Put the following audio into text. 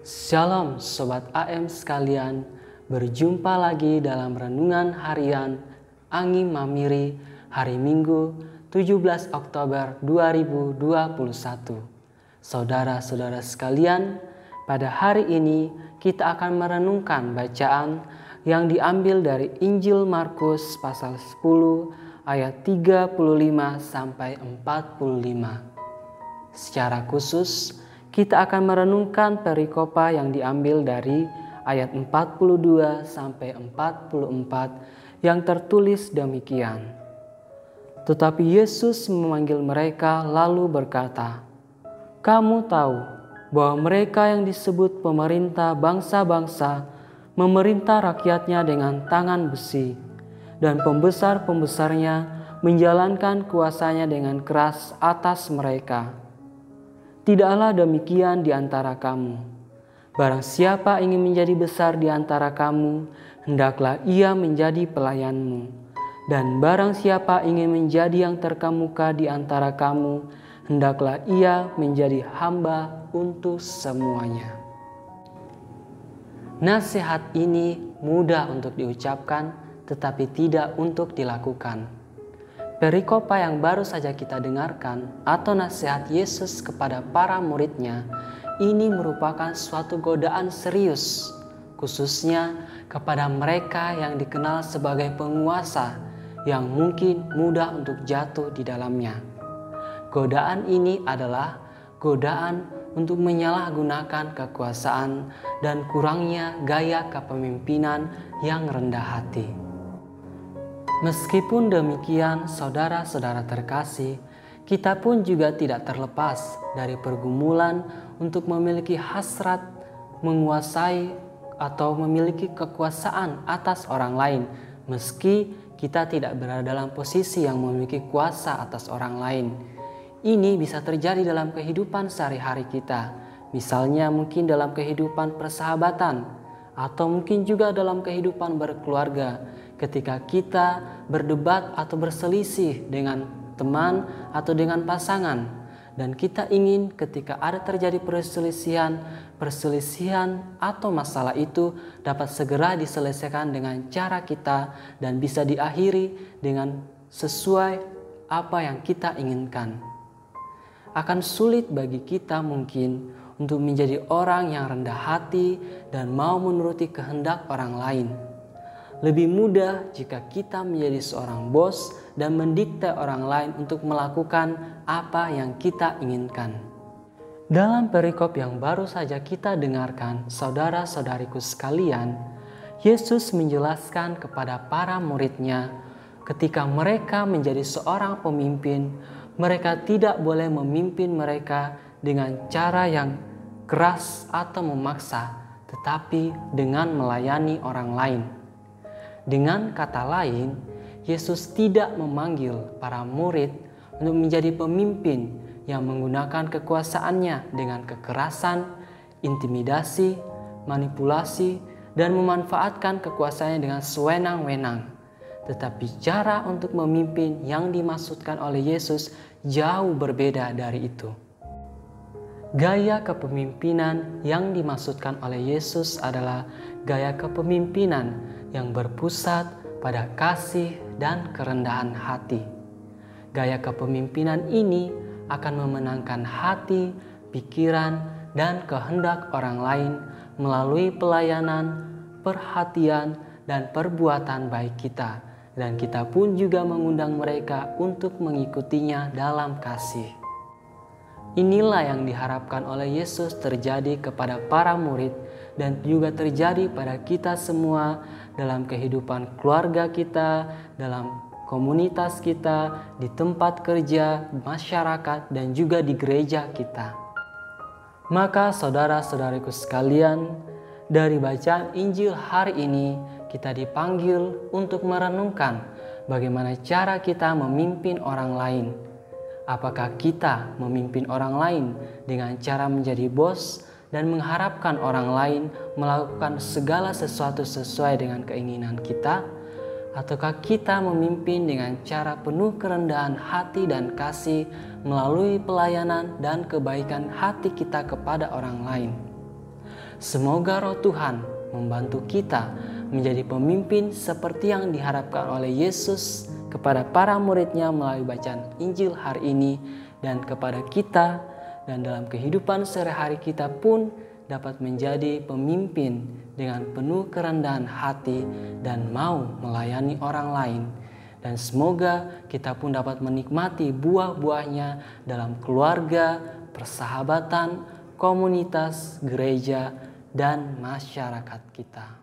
Shalom Sobat AM sekalian, berjumpa lagi dalam Renungan Harian Angin Mamiri hari Minggu 17 Oktober 2021. Saudara-saudara sekalian, pada hari ini kita akan merenungkan bacaan yang diambil dari Injil Markus pasal 10 ayat 35 sampai 45. Secara khusus, kita akan merenungkan perikopa yang diambil dari ayat 42 sampai 44 yang tertulis demikian. Tetapi Yesus memanggil mereka lalu berkata, "Kamu tahu bahwa mereka yang disebut pemerintah bangsa-bangsa memerintah rakyatnya dengan tangan besi, dan pembesar-pembesarnya menjalankan kuasanya dengan keras atas mereka. Tidaklah demikian di antara kamu. Barang siapa ingin menjadi besar di antara kamu, hendaklah ia menjadi pelayanmu. Dan barang siapa ingin menjadi yang terkemuka di antara kamu, hendaklah ia menjadi hamba untuk semuanya." Nasihat ini mudah untuk diucapkan, tetapi tidak untuk dilakukan. Perikopa yang baru saja kita dengarkan atau nasihat Yesus kepada para muridnya ini merupakan suatu godaan serius, khususnya kepada mereka yang dikenal sebagai penguasa yang mungkin mudah untuk jatuh di dalamnya. Godaan ini adalah godaan untuk menyalahgunakan kekuasaan dan kurangnya gaya kepemimpinan yang rendah hati. Meskipun demikian, saudara-saudara terkasih, kita pun juga tidak terlepas dari pergumulan untuk memiliki hasrat menguasai atau memiliki kekuasaan atas orang lain, meski kita tidak berada dalam posisi yang memiliki kuasa atas orang lain. Ini bisa terjadi dalam kehidupan sehari-hari kita, misalnya mungkin dalam kehidupan persahabatan, atau mungkin juga dalam kehidupan berkeluarga, ketika kita berdebat atau berselisih dengan teman atau dengan pasangan, dan kita ingin ketika ada terjadi perselisihan atau masalah itu dapat segera diselesaikan dengan cara kita dan bisa diakhiri dengan sesuai apa yang kita inginkan. Akan sulit bagi kita mungkin untuk menjadi orang yang rendah hati dan mau menuruti kehendak orang lain. Lebih mudah jika kita menjadi seorang bos dan mendikte orang lain untuk melakukan apa yang kita inginkan. Dalam perikop yang baru saja kita dengarkan, saudara-saudariku sekalian, Yesus menjelaskan kepada para muridnya ketika mereka menjadi seorang pemimpin, mereka tidak boleh memimpin mereka dengan cara yang keras atau memaksa, tetapi dengan melayani orang lain. Dengan kata lain, Yesus tidak memanggil para murid untuk menjadi pemimpin yang menggunakan kekuasaannya dengan kekerasan, intimidasi, manipulasi, dan memanfaatkan kekuasaannya dengan sewenang-wenang. Tetapi cara untuk memimpin yang dimaksudkan oleh Yesus jauh berbeda dari itu. Gaya kepemimpinan yang dimaksudkan oleh Yesus adalah gaya kepemimpinan yang berpusat pada kasih dan kerendahan hati. Gaya kepemimpinan ini akan memenangkan hati, pikiran, dan kehendak orang lain melalui pelayanan, perhatian, dan perbuatan baik kita. Dan kita pun juga mengundang mereka untuk mengikutinya dalam kasih. Inilah yang diharapkan oleh Yesus terjadi kepada para murid dan juga terjadi pada kita semua dalam kehidupan keluarga kita, dalam komunitas kita, di tempat kerja, masyarakat, dan juga di gereja kita. Maka saudara-saudariku sekalian, dari bacaan Injil hari ini kita dipanggil untuk merenungkan bagaimana cara kita memimpin orang lain. Apakah kita memimpin orang lain dengan cara menjadi bos dan mengharapkan orang lain melakukan segala sesuatu sesuai dengan keinginan kita? Ataukah kita memimpin dengan cara penuh kerendahan hati dan kasih melalui pelayanan dan kebaikan hati kita kepada orang lain? Semoga Roh Tuhan membantu kita menjadi pemimpin seperti yang diharapkan oleh Yesus kepada para murid-Nya melalui bacaan Injil hari ini, dan kepada kita, dan dalam kehidupan sehari-hari kita pun dapat menjadi pemimpin dengan penuh kerendahan hati dan mau melayani orang lain. Dan semoga kita pun dapat menikmati buah-buahnya dalam keluarga, persahabatan, komunitas, gereja, dan masyarakat kita.